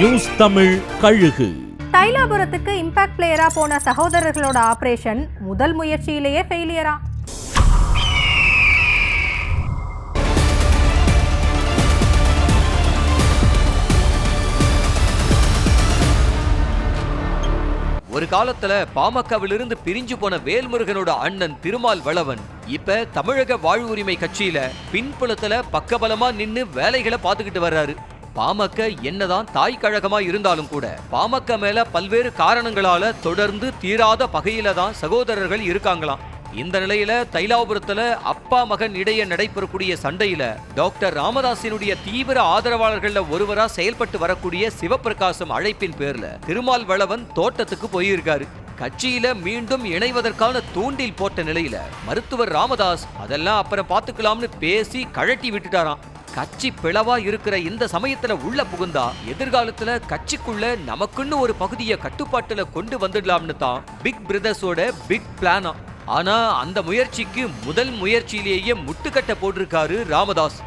News Tamil கழுகு. தைலாபுரத்துக்கு impact பிளேயரா போன சகோதரர்களோட ஆபரேஷன் முதல் முயற்சியிலேயே ஃபெயிலியரா? ஒரு காலத்துல பாமகவிலிருந்து பிரிஞ்சு போன வேல்முருகனோட அண்ணன் திருமால் வளவன் இப்ப தமிழக வாழ்வுரிமை கட்சியில பின்புலத்துல பக்கபலமா நின்னு வேலைகளை பாத்துக்கிட்டு வர்றாரு. பாமக என்னதான் தாய் கழகமா இருந்தாலும் கூட பாமக மேல பல்வேறு காரணங்களால தொடர்ந்து தீராத பகையில தான் சகோதரர்கள் இருக்காங்களாம். இந்த நிலையில தைலாபுரத்துல அப்பா மகன் இடையே நடைபெறக்கூடிய சண்டையில டாக்டர் ராமதாசினுடைய தீவிர ஆதரவாளர்கள்ல ஒருவரா செயல்பட்டு வரக்கூடிய சிவபிரகாசம் அழைப்பின் பேர்ல திருமால் வளவன் தோட்டத்துக்கு போயிருக்காரு. கட்சியில மீண்டும் இணைவதற்கான தூண்டில் போட்ட நிலையில மருத்துவர் ராமதாஸ் அதெல்லாம் அப்புறம் பாத்துக்கலாம்னு பேசி கழட்டி விட்டுட்டாராம். கட்சி பிளவா இருக்கிற இந்த சமயத்துல உள்ள புகுந்தா எதிர்காலத்துல கட்சிக்குள்ள நமக்குன்னு ஒரு பகுதியை கட்டுப்பாட்டுல கொண்டு வந்துடலாம்னு தான் பிக் பிரதர்ஸோட பிக் பிளானா. ஆனா அந்த முயற்சிக்கு முதல் முயற்சியிலேயே முட்டுக்கட்ட போட்டிருக்காரு ராமதாஸ்.